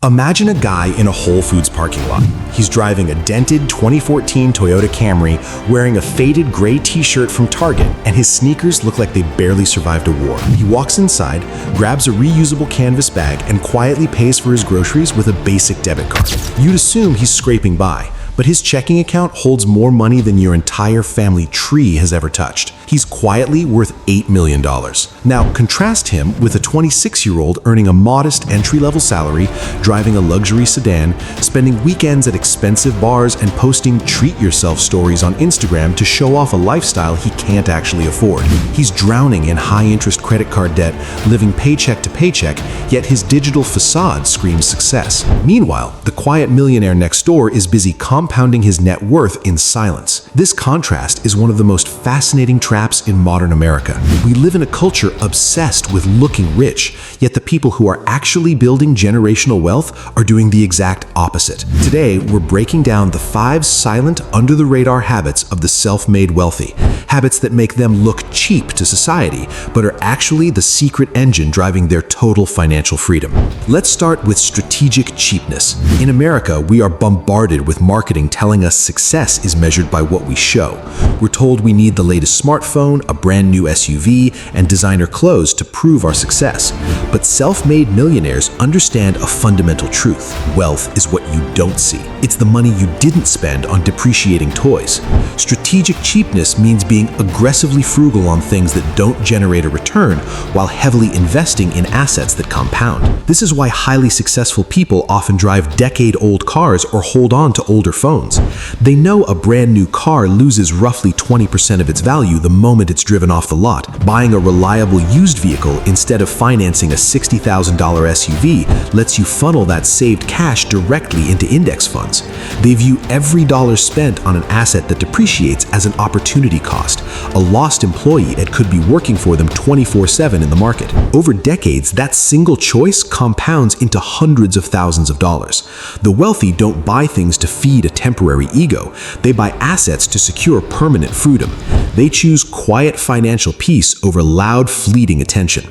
Imagine a guy in a Whole Foods parking lot. He's driving a dented 2014 Toyota Camry, wearing a faded gray t-shirt from Target, and his sneakers look like they barely survived a war. He walks inside, grabs a reusable canvas bag, and quietly pays for his groceries with a basic debit card. You'd assume he's scraping by, but his checking account holds more money than your entire family tree has ever touched. He's quietly worth $8 million. Now, contrast him with a 26-year-old earning a modest entry-level salary, driving a luxury sedan, spending weekends at expensive bars, and posting treat-yourself stories on Instagram to show off a lifestyle he can't actually afford. He's drowning in high-interest credit card debt, living paycheck to paycheck, yet his digital facade screams success. Meanwhile, the quiet millionaire next door is busy compounding his net worth in silence. This contrast is one of the most fascinating traps in modern America. We live in a culture obsessed with looking rich, yet the people who are actually building generational wealth are doing the exact opposite. Today, we're breaking down the 5 silent, under-the-radar habits of the self-made wealthy. Habits that make them look cheap to society, but are actually the secret engine driving their total financial freedom. Let's start with strategic cheapness. In America, we are bombarded with marketing telling us success is measured by what we show. We're told we need the latest smartphone, a brand new SUV, and designer clothes to prove our success. But self-made millionaires understand a fundamental truth. Wealth is what you don't see. It's the money you didn't spend on depreciating toys. Strategic cheapness means being aggressively frugal on things that don't generate a return while heavily investing in assets that compound. This is why highly successful people often drive decade-old cars or hold on to older phones. They know a brand new car loses roughly 20% of its value the moment it's driven off the lot. Buying a reliable used vehicle instead of financing a $60,000 SUV lets you funnel that saved cash directly into index funds. They view every dollar spent on an asset that depreciates as an opportunity cost, a lost employee that could be working for them 24/7 in the market. Over decades, that single choice compounds into hundreds of thousands of dollars. The wealthy don't buy things to feed a temporary ego. They buy assets to secure permanent freedom. They choose quiet financial peace over loud, fleeting attention.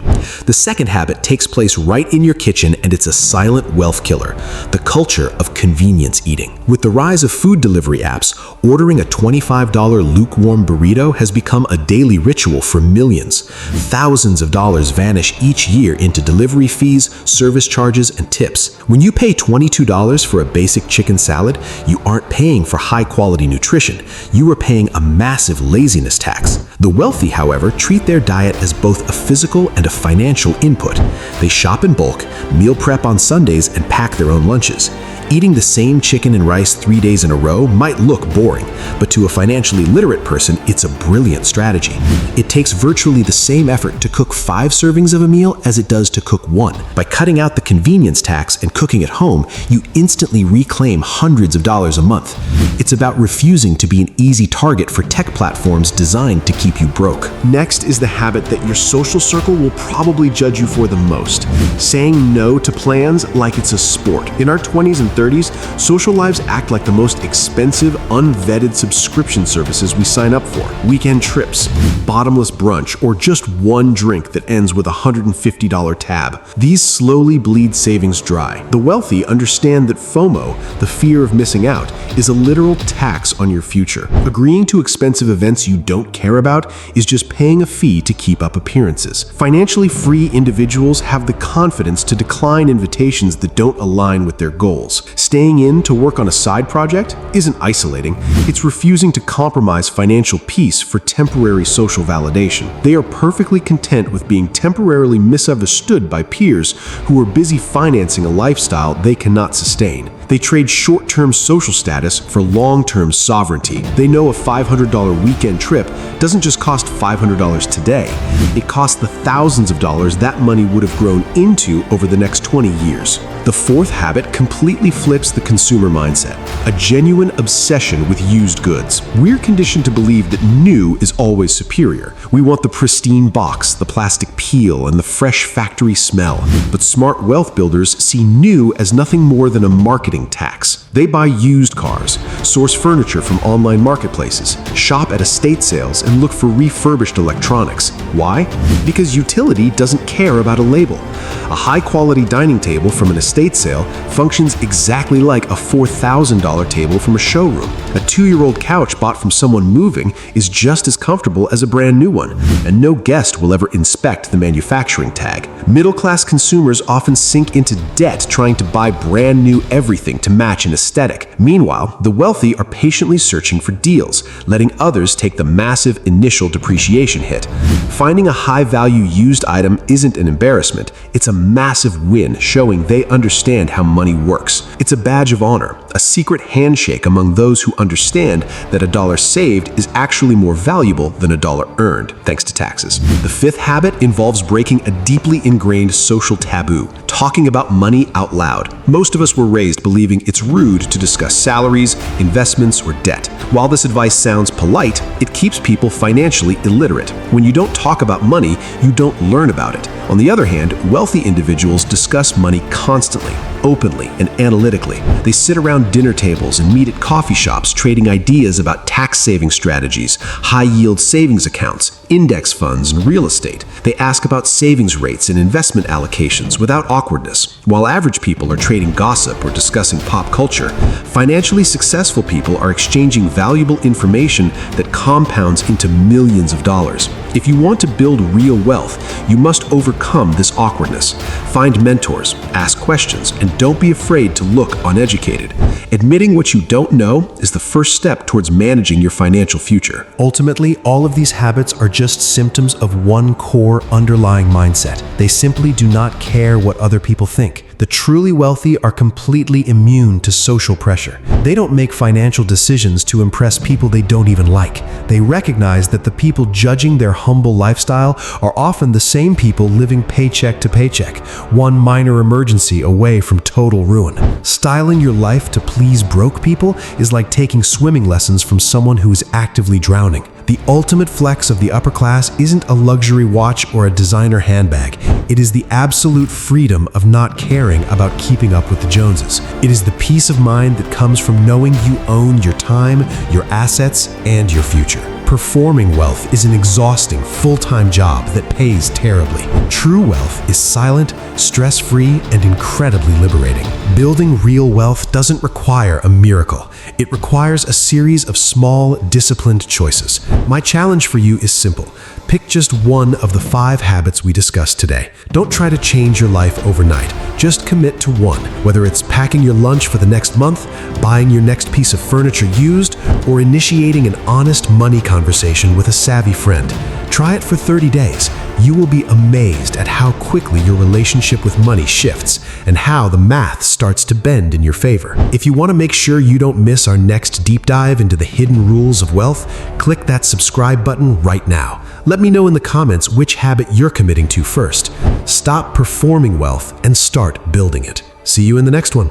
The second habit takes place right in your kitchen, and it's a silent wealth killer: the culture of convenience eating. With the rise of food delivery apps, ordering a $25 lukewarm burrito has become a daily ritual for millions. Thousands of dollars vanish each year into delivery fees, service charges, and tips. When you pay $22 for a basic chicken salad, you aren't paying for high-quality nutrition. You are paying a massive laziness tax. The wealthy, however, treat their diet as both a physical and a financial input. They shop in bulk, meal prep on Sundays, and pack their own lunches. Eating the same chicken and rice 3 days in a row might look boring, but to a financially literate person, it's a brilliant strategy. It takes virtually the same effort to cook 5 servings of a meal as it does to cook 1. By cutting out the convenience tax and cooking at home, you instantly reclaim hundreds of dollars a month. It's about refusing to be an easy target for tech platforms designed to keep you broke. Next is the habit that your social circle will probably judge you for the most: saying no to plans like it's a sport. In our 20s and 30s, social lives act like the most expensive, unvetted subscription services we sign up for. Weekend trips, bottomless brunch, or just one drink that ends with a $150 tab. These slowly bleed savings dry. The wealthy understand that FOMO, the fear of missing out, is a literal tax on your future. Agreeing to expensive events you don't care about is just paying a fee to keep up appearances. Financially free individuals have the confidence to decline invitations that don't align with their goals. Staying in to work on a side project isn't isolating. It's refusing to compromise financial peace for temporary social validation. They are perfectly content with being temporarily misunderstood by peers who are busy financing a lifestyle they cannot sustain. They trade short-term social status for long-term sovereignty. They know a $500 weekend trip doesn't just cost $500 today. It costs the thousands of dollars that money would have grown into over the next 20 years. The fourth habit completely flips the consumer mindset: a genuine obsession with used goods. We're conditioned to believe that new is always superior. We want the pristine box, the plastic peel, and the fresh factory smell. But smart wealth builders see new as nothing more than a marketing tax. They buy used cars, source furniture from online marketplaces, shop at estate sales, and look for refurbished electronics. Why? Because utility doesn't care about a label. A high-quality dining table from an estate sale functions exactly like a $4,000 table from a showroom. A 2-year-old couch bought from someone moving is just as comfortable as a brand new one, and no guest will ever inspect the manufacturing tag. Middle-class consumers often sink into debt trying to buy brand new everything to match an aesthetic. Meanwhile, the wealthy are patiently searching for deals, letting others take the massive initial depreciation hit. Finding a high-value used item isn't an embarrassment, it's a massive win, showing they understand how money works. It's a badge of honor, a secret handshake among those who understand that a dollar saved is actually more valuable than a dollar earned, thanks to taxes. The fifth habit involves breaking a deeply ingrained social taboo, talking about money out loud. Most of us were raised believing it's rude to discuss salaries, investments, or debt. While this advice sounds polite, it keeps people financially illiterate. When you don't talk about money, you don't learn about it. On the other hand, wealthy individuals discuss money constantly, openly, and analytically. They sit around dinner tables and meet at coffee shops trading ideas about tax-saving strategies, high-yield savings accounts, index funds, and real estate. They ask about savings rates and investment allocations without awkwardness. While average people are trading gossip or discussing pop culture, financially successful people are exchanging valuable information that compounds into millions of dollars. If you want to build real wealth, you must overcome this awkwardness. Find mentors, ask questions, and don't be afraid to look uneducated. Admitting what you don't know is the first step towards managing your financial future. Ultimately, all of these habits are just symptoms of one core underlying mindset. They simply do not care what other people think. The truly wealthy are completely immune to social pressure. They don't make financial decisions to impress people they don't even like. They recognize that the people judging their humble lifestyle are often the same people living paycheck to paycheck, one minor emergency away from total ruin. Styling your life to please broke people is like taking swimming lessons from someone who is actively drowning. The ultimate flex of the upper class isn't a luxury watch or a designer handbag. It is the absolute freedom of not caring about keeping up with the Joneses. It is the peace of mind that comes from knowing you own your time, your assets, and your future. Performing wealth is an exhausting, full-time job that pays terribly. True wealth is silent, stress-free, and incredibly liberating. Building real wealth doesn't require a miracle. It requires a series of small, disciplined choices. My challenge for you is simple. Pick just one of the 5 habits we discussed today. Don't try to change your life overnight. Just commit to one, whether it's packing your lunch for the next month, buying your next piece of furniture used, or initiating an honest money conversation with a savvy friend. Try it for 30 days. You will be amazed at how quickly your relationship with money shifts and how the math starts to bend in your favor. If you want to make sure you don't miss our next deep dive into the hidden rules of wealth, click that subscribe button right now. Let me know in the comments which habit you're committing to first. Stop performing wealth and start building it. See you in the next one.